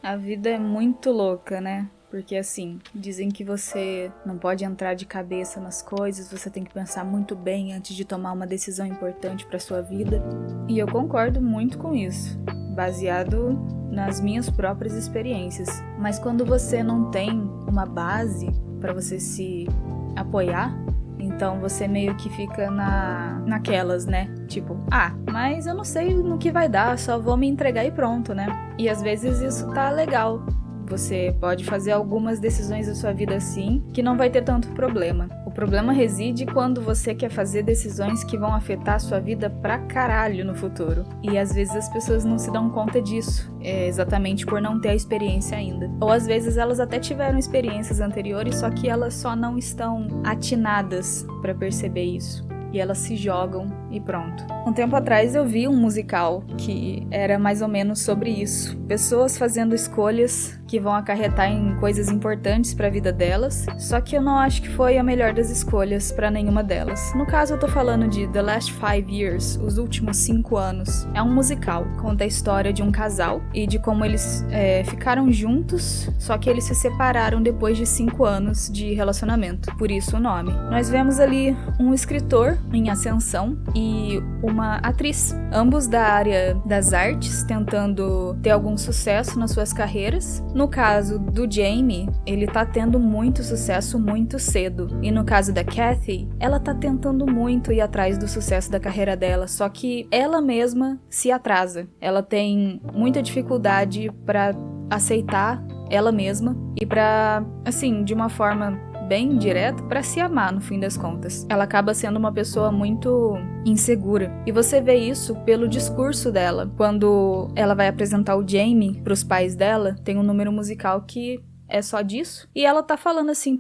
A vida é muito louca, né? Porque assim, dizem que você não pode entrar de cabeça nas coisas, você tem que pensar muito bem antes de tomar uma decisão importante para sua vida. E eu concordo muito com isso, baseado nas minhas próprias experiências. Mas quando você não tem uma base para você se apoiar, então você meio que fica naquelas, né? Tipo, mas eu não sei no que vai dar, só vou me entregar e pronto, né? E às vezes isso tá legal. Você pode fazer algumas decisões da sua vida assim, que não vai ter tanto problema. O problema reside quando você quer fazer decisões que vão afetar a sua vida pra caralho no futuro. E às vezes as pessoas não se dão conta disso, exatamente por não ter a experiência ainda. Ou às vezes elas até tiveram experiências anteriores, só que elas só não estão atinadas pra perceber isso. E elas se jogam e pronto. Um tempo atrás eu vi um musical que era mais ou menos sobre isso. Pessoas fazendo escolhas que vão acarretar em coisas importantes para a vida delas, só que eu não acho que foi a melhor das escolhas para nenhuma delas. No caso eu tô falando de The Last 5 Years, Os Últimos 5 Anos. É um musical, conta a história de um casal e de como eles ficaram juntos, só que eles se separaram depois de 5 anos de relacionamento, por isso o nome. Nós vemos ali um escritor em ascensão e uma atriz, ambos da área das artes, tentando ter algum sucesso nas suas carreiras. No caso do Jamie, ele tá tendo muito sucesso muito cedo, e no caso da Kathy, ela tá tentando muito ir atrás do sucesso da carreira dela, só que ela mesma se atrasa. Ela tem muita dificuldade pra aceitar ela mesma e pra, assim, de uma forma bem direto, pra se amar no fim das contas. Ela acaba sendo uma pessoa muito insegura. E você vê isso pelo discurso dela. Quando ela vai apresentar o Jamie pros pais dela, tem um número musical que é só disso. E ela tá falando assim,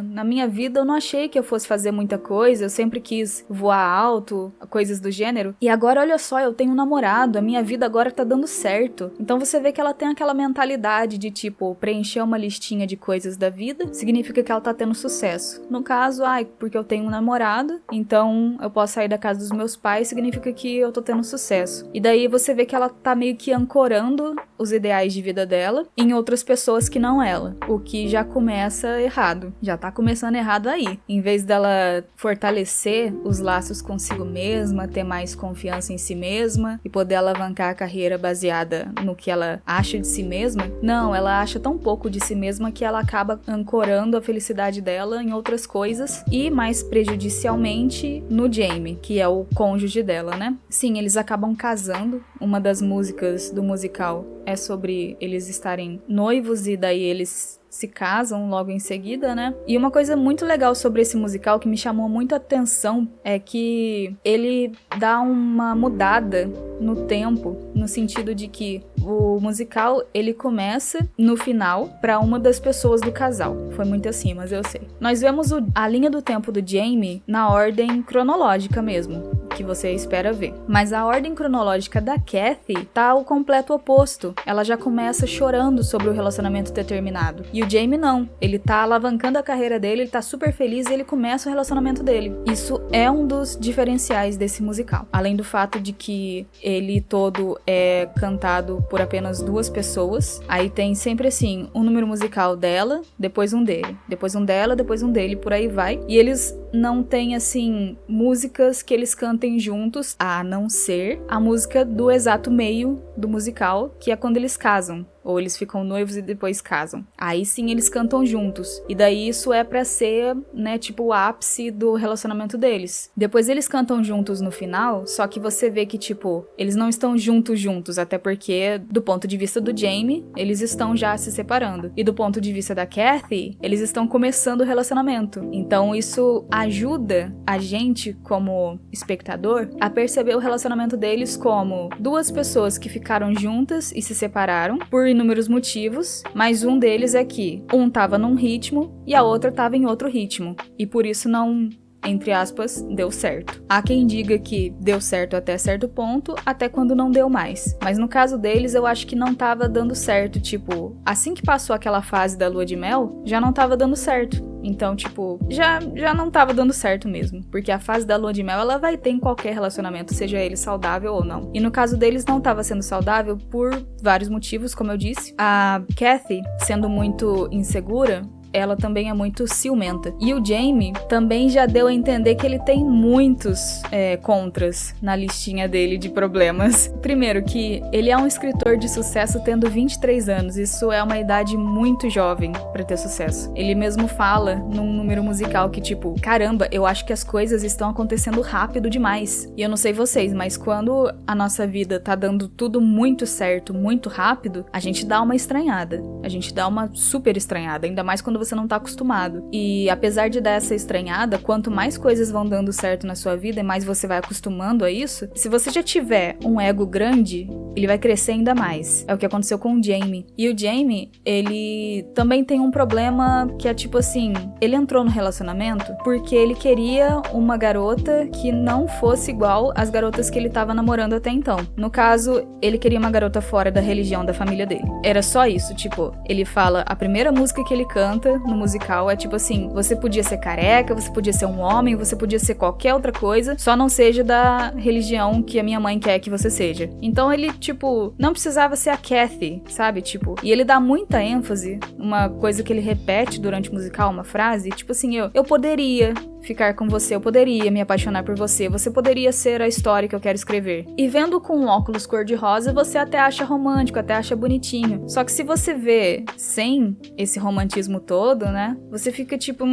na minha vida eu não achei que eu fosse fazer muita coisa, eu sempre quis voar alto, coisas do gênero. E agora, olha só, eu tenho um namorado, a minha vida agora tá dando certo. Então você vê que ela tem aquela mentalidade de, tipo, preencher uma listinha de coisas da vida, significa que ela tá tendo sucesso. No caso, porque eu tenho um namorado, então eu posso sair da casa dos meus pais, significa que eu tô tendo sucesso. E daí você vê que ela tá meio que ancorando os ideais de vida dela em outras pessoas que não ela, o que já começa errado, já tá começando errado aí. Em vez dela fortalecer os laços consigo mesma, ter mais confiança em si mesma e poder alavancar a carreira baseada no que ela acha de si mesma, não, ela acha tão pouco de si mesma que ela acaba ancorando a felicidade dela em outras coisas e mais prejudicialmente no Jamie, que é o cônjuge dela, né? Sim, eles acabam casando. Uma das músicas do musical é sobre eles estarem noivos e daí eles se casam logo em seguida, né? E uma coisa muito legal sobre esse musical que me chamou muito a atenção é que ele dá uma mudada no tempo, no sentido de que o musical, ele começa no final pra uma das pessoas do casal. Foi muito assim, mas eu sei. Nós vemos a linha do tempo do Jamie na ordem cronológica mesmo, que você espera ver. Mas a ordem cronológica da Kathy tá o completo oposto. Ela já começa chorando sobre o relacionamento ter terminado. E o Jamie não. Ele tá alavancando a carreira dele, ele tá super feliz e ele começa o relacionamento dele. Isso é um dos diferenciais desse musical. Além do fato de que ele todo é cantado por apenas 2 pessoas. Aí tem sempre assim, um número musical dela, depois um dele. Depois um dela, depois um dele, por aí vai. E eles não têm, assim, músicas que eles cantem juntos, a não ser a música do exato meio do musical, que é quando eles casam. Ou eles ficam noivos e depois casam. Aí sim eles cantam juntos. E daí isso é pra ser, né, tipo o ápice do relacionamento deles. Depois eles cantam juntos no final, só que você vê que, tipo, eles não estão juntos, até porque, do ponto de vista do Jamie, eles estão já se separando. E do ponto de vista da Kathy, eles estão começando o relacionamento. Então isso ajuda a gente, como espectador, a perceber o relacionamento deles como 2 pessoas que ficaram juntas e se separaram por inúmeros motivos, mas um deles é que um tava num ritmo e a outra tava em outro ritmo, e por isso não, entre aspas, deu certo. Há quem diga que deu certo até certo ponto, até quando não deu mais. Mas no caso deles, eu acho que não tava dando certo, tipo, assim que passou aquela fase da lua de mel, já não tava dando certo. Então, tipo, já não tava dando certo mesmo. Porque a fase da lua de mel, ela vai ter em qualquer relacionamento, seja ele saudável ou não. E no caso deles, não tava sendo saudável por vários motivos, como eu disse. A Kathy, sendo muito insegura, ela também é muito ciumenta. E o Jamie também já deu a entender que ele tem muitos contras na listinha dele de problemas. Primeiro, que ele é um escritor de sucesso tendo 23 anos. Isso é uma idade muito jovem pra ter sucesso. Ele mesmo fala num número musical que, tipo, caramba, eu acho que as coisas estão acontecendo rápido demais. E eu não sei vocês, mas quando a nossa vida tá dando tudo muito certo, muito rápido, a gente dá uma estranhada. A gente dá uma super estranhada, ainda mais quando você não tá acostumado. E apesar de dar essa estranhada, quanto mais coisas vão dando certo na sua vida e mais você vai acostumando a isso, se você já tiver um ego grande, ele vai crescer ainda mais. É o que aconteceu com o Jamie. E o Jamie, ele também tem um problema que é tipo assim, ele entrou no relacionamento porque ele queria uma garota que não fosse igual às garotas que ele tava namorando até então. No caso, ele queria uma garota fora da religião da família dele. Era só isso, tipo, ele fala, a primeira música que ele canta no musical é tipo assim, você podia ser careca, você podia ser um homem, você podia ser qualquer outra coisa, só não seja da religião que a minha mãe quer que você seja. Então ele, tipo, não precisava ser a Kathy, sabe? Tipo, e ele dá muita ênfase, uma coisa que ele repete durante o musical, uma frase, tipo assim, eu poderia ficar com você, eu poderia me apaixonar por você, você poderia ser a história que eu quero escrever. E vendo com um óculos cor-de-rosa, você até acha romântico, até acha bonitinho. Só que se você vê sem esse romantismo todo, né, você fica tipo,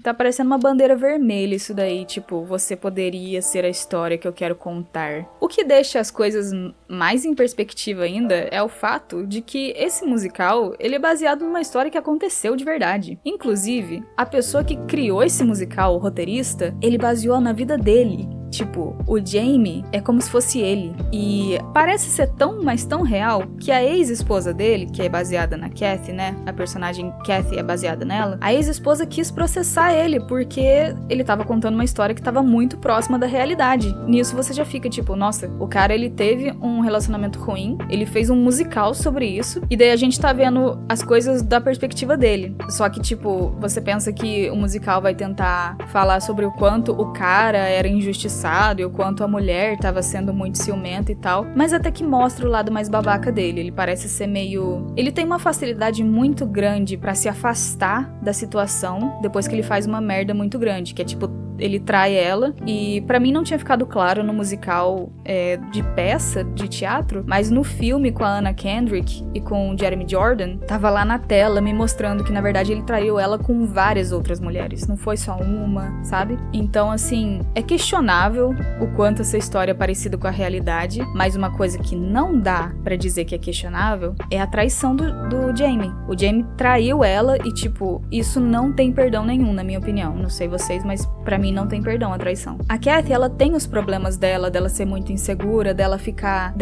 tá parecendo uma bandeira vermelha isso daí, tipo, você poderia ser a história que eu quero contar. O que deixa as coisas mais em perspectiva ainda é o fato de que esse musical, ele é baseado numa história que aconteceu de verdade. Inclusive, a pessoa que criou esse musical, o roteirista, ele baseou na vida dele. Tipo, o Jamie é como se fosse ele. E parece ser tão, mas tão real, que a ex-esposa dele, que é baseada na Kathy, né? A personagem Kathy é baseada nela. A ex-esposa quis processar ele, porque ele tava contando uma história que tava muito próxima da realidade. Nisso você já fica tipo, nossa, o cara, ele teve um relacionamento ruim, ele fez um musical sobre isso, e daí a gente tá vendo as coisas da perspectiva dele. Só que, tipo, você pensa que o musical vai tentar falar sobre o quanto o cara era injustiçado e o quanto a mulher tava sendo muito ciumenta e tal, mas até que mostra o lado mais babaca dele. Ele parece ser meio... Ele tem uma facilidade muito grande pra se afastar da situação depois que ele faz uma merda muito grande, que é tipo, ele trai ela, e pra mim não tinha ficado claro no musical de peça, de teatro, mas no filme com a Anna Kendrick e com o Jeremy Jordan, tava lá na tela me mostrando que na verdade ele traiu ela com várias outras mulheres, não foi só uma, sabe? Então assim, é questionável o quanto essa história é parecida com a realidade, mas uma coisa que não dá pra dizer que é questionável é a traição do Jamie. O Jamie traiu ela e tipo, isso não tem perdão nenhum, na minha opinião. Não sei vocês, mas pra mim não tem perdão a traição. A Kathy, ela tem os problemas dela ser muito insegura, dela ficar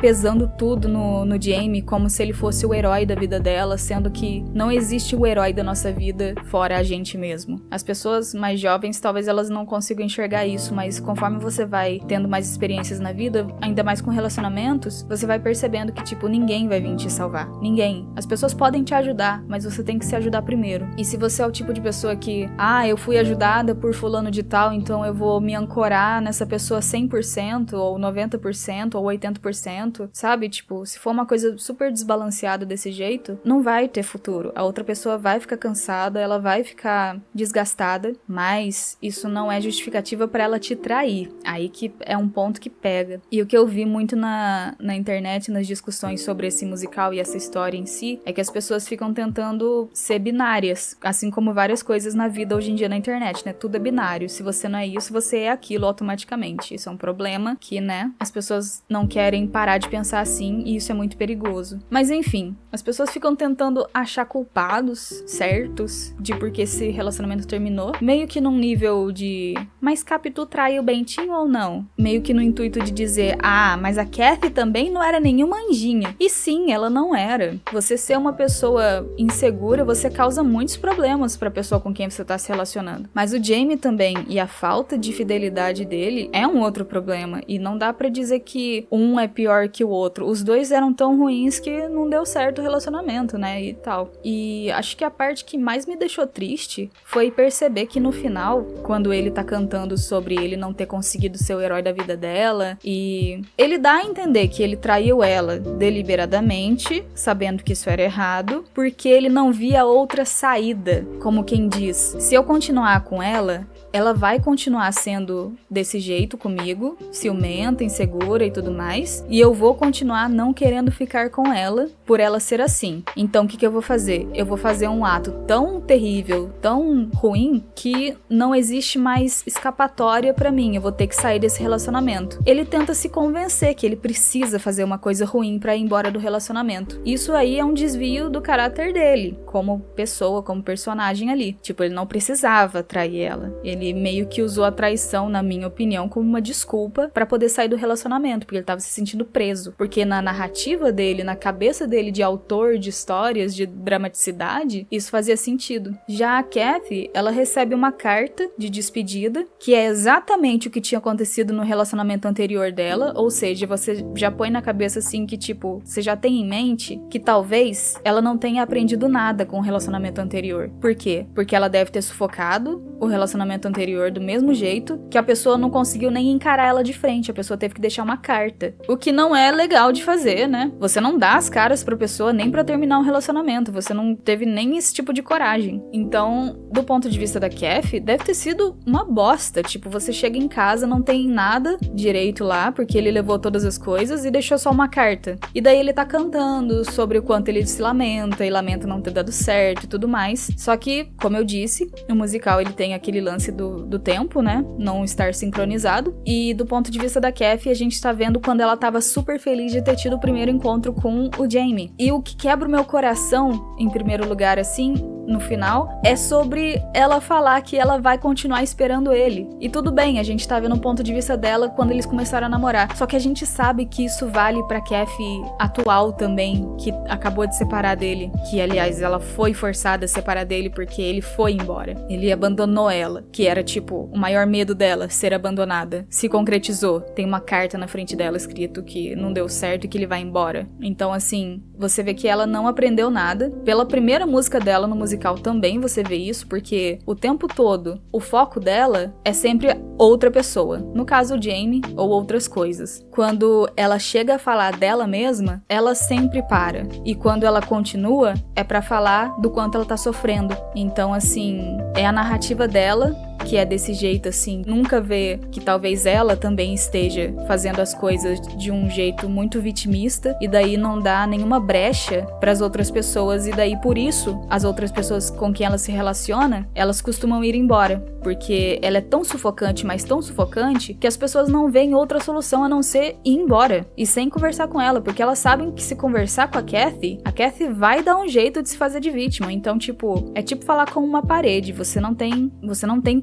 pesando tudo no Jamie como se ele fosse o herói da vida dela, sendo que não existe o herói da nossa vida fora a gente mesmo. As pessoas mais jovens, talvez elas não consigam enxergar isso, mas conforme você vai tendo mais experiências na vida, ainda mais com relacionamentos, você vai percebendo que, tipo, ninguém vai vir te salvar. Ninguém. As pessoas podem te ajudar, mas você tem que se ajudar primeiro. E se você é o tipo de pessoa que, eu fui ajudada por fulano de tal, então eu vou me ancorar nessa pessoa 100%, ou 90%, ou 80%, sabe? Tipo, se for uma coisa super desbalanceada desse jeito, não vai ter futuro. A outra pessoa vai ficar cansada, ela vai ficar desgastada, mas isso não é justificativa pra ela te trair. Aí que é um ponto que pega. E o que eu vi muito na internet, nas discussões sobre esse musical e essa história em si, é que as pessoas ficam tentando ser binárias, assim como várias coisas na vida hoje em dia na internet, né? Tudo é binário. Se você não é isso, você é aquilo automaticamente. Isso é um problema que, né, as pessoas não querem parar de pensar assim, e isso é muito perigoso. Mas enfim, as pessoas ficam tentando achar culpados certos de porque esse relacionamento terminou, meio que num nível de, mas Capitu traiu Bentinho ou não? Meio que no intuito de dizer, mas a Kathy também não era nenhuma anjinha. E sim, ela não era. Você ser uma pessoa insegura, você causa muitos problemas pra pessoa com quem você tá se relacionando. Mas o Jamie também, e a falta de fidelidade dele é um outro problema. E não dá pra dizer que um é pior que o outro. Os dois eram tão ruins que não deu certo o relacionamento, né? E tal. E acho que a parte que mais me deixou triste foi perceber que no final, quando ele tá cantando sobre ele não ter conseguido ser o herói da vida dela, e ele dá a entender que ele traiu ela deliberadamente, sabendo que isso era errado, porque ele não via outra saída. Como quem diz, se eu continuar com ela vai continuar sendo desse jeito comigo, ciumenta, insegura e tudo mais, e eu vou continuar não querendo ficar com ela por ela ser assim. Então o que eu vou fazer? Eu vou fazer um ato tão terrível, tão ruim, que não existe mais escapatória pra mim, eu vou ter que sair desse relacionamento. Ele tenta se convencer que ele precisa fazer uma coisa ruim pra ir embora do relacionamento. Isso aí é um desvio do caráter dele, como pessoa, como personagem ali. Tipo, ele não precisava trair ela. Ele meio que usou a traição, na minha opinião, como uma desculpa pra poder sair do relacionamento, porque ele tava se sentindo preso. Porque na narrativa dele, na cabeça dele de autor de histórias, de dramaticidade, isso fazia sentido. Já a Kathy, ela recebe uma carta de despedida, que é exatamente o que tinha acontecido no relacionamento anterior dela, ou seja, você já põe na cabeça assim que, tipo, você já tem em mente que talvez ela não tenha aprendido nada com o relacionamento anterior. Por quê? Porque ela deve ter sufocado o relacionamento anterior do mesmo jeito, que a pessoa não conseguiu nem encarar ela de frente, a pessoa teve que deixar uma carta. O que não é legal de fazer, né? Você não dá as caras pra pessoa nem pra terminar um relacionamento, você não teve nem esse tipo de coragem. Então, do ponto de vista da Kathy, deve ter sido uma bosta. Tipo, você chega em casa, não tem nada direito lá, porque ele levou todas as coisas e deixou só uma carta. E daí ele tá cantando sobre o quanto ele se lamenta, e lamenta não ter dado certo e tudo mais. Só que, como eu disse, o musical ele tem aquele lance do tempo, né? Não estar sincronizado. E do ponto de vista da Kathy, a gente tá vendo quando ela tava super feliz de ter tido o primeiro encontro com o Jamie. E o que quebra o meu coração, em primeiro lugar, assim, no final, é sobre ela falar que ela vai continuar esperando ele. E tudo bem, a gente tá vendo o ponto de vista dela quando eles começaram a namorar. Só que a gente sabe que isso vale pra Kathy atual também, que acabou de separar dele. Que, aliás, ela foi forçada a separar dele porque ele foi embora. Ele abandonou ela, que era, tipo, o maior medo dela, ser abandonada. Se concretizou. Tem uma carta na frente dela escrito que não deu certo e que ele vai embora. Então, assim, você vê que ela não aprendeu nada. Pela primeira música dela no musical também você vê isso, porque o tempo todo o foco dela é sempre outra pessoa. No caso, o Jamie ou outras coisas. Quando ela chega a falar dela mesma, ela sempre para. E quando ela continua, é pra falar do quanto ela tá sofrendo. Então, assim, é a narrativa dela que é desse jeito, assim, nunca vê que talvez ela também esteja fazendo as coisas de um jeito muito vitimista, e daí não dá nenhuma brecha pras outras pessoas, e daí por isso as outras pessoas com quem ela se relaciona, elas costumam ir embora, porque ela é tão sufocante, mas tão sufocante, que as pessoas não veem outra solução a não ser ir embora, e sem conversar com ela, porque elas sabem que se conversar com a Kathy vai dar um jeito de se fazer de vítima. Então, tipo, é tipo falar com uma parede, você não tem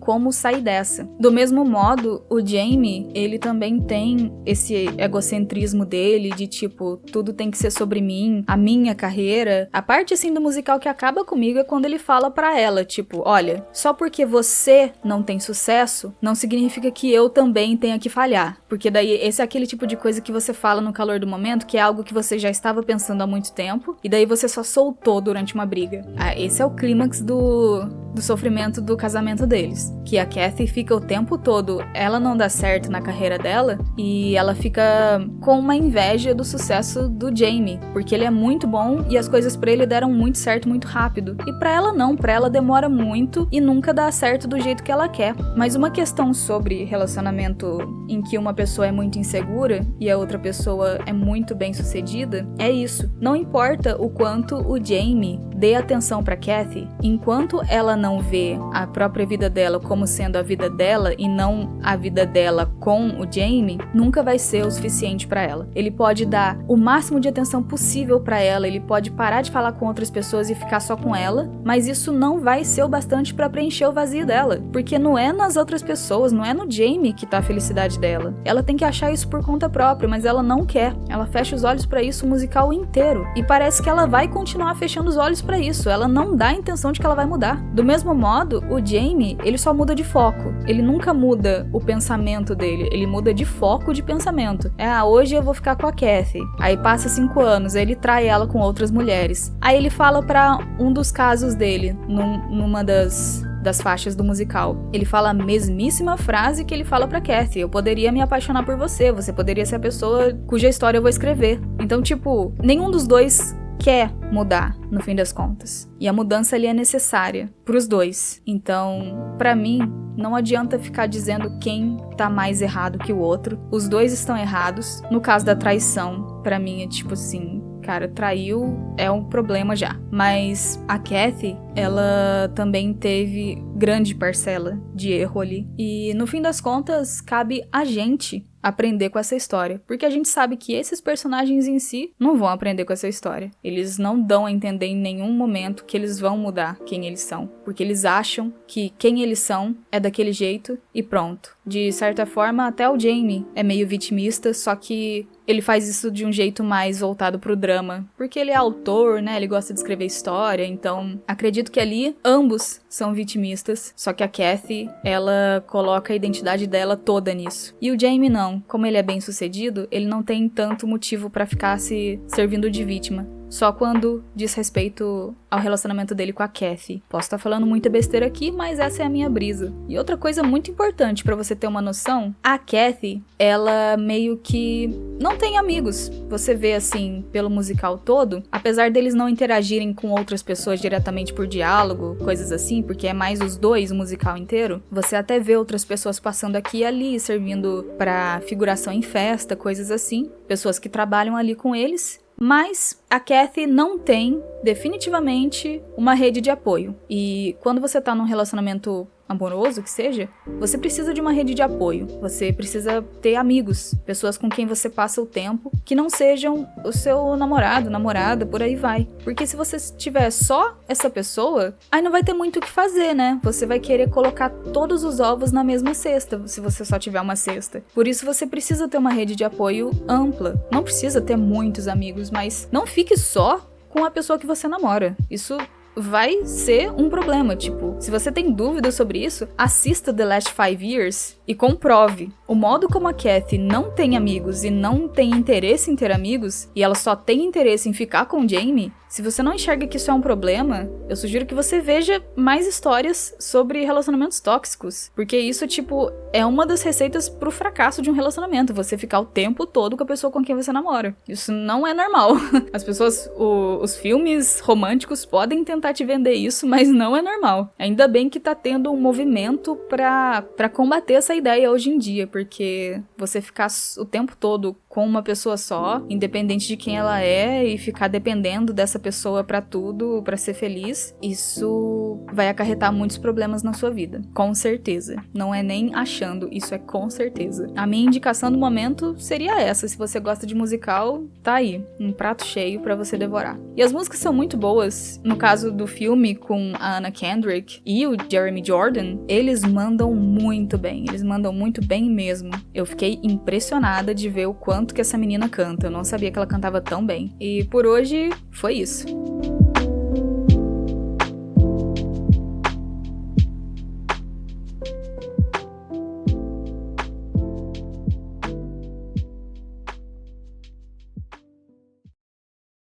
como sair dessa. Do mesmo modo, o Jamie, ele também tem esse egocentrismo dele, de tipo, tudo tem que ser sobre mim, a minha carreira. A parte, assim, do musical que acaba comigo é quando ele fala pra ela, tipo, olha, só porque você não tem sucesso, não significa que eu também tenha que falhar. Porque daí, esse é aquele tipo de coisa que você fala no calor do momento, que é algo que você já estava pensando há muito tempo, e daí você só soltou durante uma briga. Esse é o clímax do sofrimento do casamento deles. Que a Kathy fica o tempo todo, ela não dá certo na carreira dela, e ela fica com uma inveja do sucesso do Jamie, porque ele é muito bom e as coisas pra ele deram muito certo muito rápido. E pra ela não, pra ela demora muito e nunca dá certo do jeito que ela quer. Mas uma questão sobre relacionamento em que uma pessoa é muito insegura e a outra pessoa é muito bem sucedida, é isso. Não importa o quanto o Jamie dê atenção pra Kathy, enquanto ela não vê a própria vida dela como sendo a vida dela e não a vida dela com o Jamie, nunca vai ser o suficiente pra ela. Ele pode dar o máximo de atenção possível pra ela, ele pode parar de falar com outras pessoas e ficar só com ela, mas isso não vai ser o bastante pra preencher o vazio dela, porque não é nas outras pessoas, não é no Jamie que tá a felicidade dela. Ela tem que achar isso por conta própria, mas ela não quer. Ela fecha os olhos pra isso o musical inteiro, e parece que ela vai continuar fechando os olhos pra isso. Ela não dá a intenção de que ela vai mudar. Do mesmo modo, o Jamie, ele só muda de foco. Ele nunca muda o pensamento dele, ele muda de foco de pensamento. Hoje eu vou ficar com a Kathy. Aí passa 5 anos, aí ele trai ela com outras mulheres. Aí ele fala pra um dos casos dele, numa das faixas do musical. Ele fala a mesmíssima frase que ele fala pra Kathy: eu poderia me apaixonar por você, você poderia ser a pessoa cuja história eu vou escrever. Então, tipo, nenhum dos dois quer mudar, no fim das contas. E a mudança ali é necessária pros dois. Então, pra mim, não adianta ficar dizendo quem tá mais errado que o outro. Os dois estão errados. No caso da traição, pra mim é tipo assim, cara, traiu é um problema já. Mas a Kathy, ela também teve grande parcela de erro ali. E no fim das contas, cabe a gente aprender com essa história. Porque a gente sabe que esses personagens em si não vão aprender com essa história. Eles não dão a entender em nenhum momento que eles vão mudar quem eles são. Porque eles acham que quem eles são é daquele jeito e pronto. De certa forma, até o Jamie é meio vitimista, só que ele faz isso de um jeito mais voltado pro drama. Porque ele é autor, né? Ele gosta de escrever história, então acredito que ali ambos são vitimistas. Só que a Kathy, ela coloca a identidade dela toda nisso. E o Jamie não. Como ele é bem sucedido, ele não tem tanto motivo pra ficar se servindo de vítima. Só quando diz respeito ao relacionamento dele com a Kathy. Posso estar falando muita besteira aqui, mas essa é a minha brisa. E outra coisa muito importante pra você ter uma noção, a Kathy, ela meio que não tem amigos. Você vê assim, pelo musical todo, apesar deles não interagirem com outras pessoas diretamente por diálogo, coisas assim, porque é mais os dois o musical inteiro, você até vê outras pessoas passando aqui e ali, servindo pra figuração em festa, coisas assim. Pessoas que trabalham ali com eles. Mas a Kathy não tem, definitivamente, uma rede de apoio. E quando você tá num relacionamento amoroso, que seja, você precisa de uma rede de apoio. Você precisa ter amigos, pessoas com quem você passa o tempo, que não sejam o seu namorado, namorada, por aí vai. Porque se você tiver só essa pessoa, aí não vai ter muito o que fazer, né? Você vai querer colocar todos os ovos na mesma cesta, se você só tiver uma cesta. Por isso você precisa ter uma rede de apoio ampla. Não precisa ter muitos amigos, mas não fique só com a pessoa que você namora. Isso vai ser um problema, tipo, se você tem dúvidas sobre isso, assista The Last 5 Years e comprove. O modo como a Kathy não tem amigos e não tem interesse em ter amigos, e ela só tem interesse em ficar com o Jamie, se você não enxerga que isso é um problema, eu sugiro que você veja mais histórias sobre relacionamentos tóxicos, porque isso, tipo, é uma das receitas pro fracasso de um relacionamento, você ficar o tempo todo com a pessoa com quem você namora. Isso não é normal. As pessoas, os filmes românticos podem tentar te vender isso, mas não é normal. Ainda bem que tá tendo um movimento pra combater essa ideia hoje em dia, porque você ficar o tempo todo com uma pessoa só, independente de quem ela é, e ficar dependendo dessa pessoa pra tudo, pra ser feliz, isso vai acarretar muitos problemas na sua vida. Com certeza. Não é nem achando, isso é com certeza. A minha indicação do momento seria essa. Se você gosta de musical, tá aí. Um prato cheio pra você devorar. E as músicas são muito boas. No caso do filme com a Anna Kendrick e o Jeremy Jordan, eles mandam muito bem. Eles mandam muito bem mesmo. Eu fiquei impressionada de ver o quanto que essa menina canta. Eu não sabia que ela cantava tão bem. E por hoje foi isso.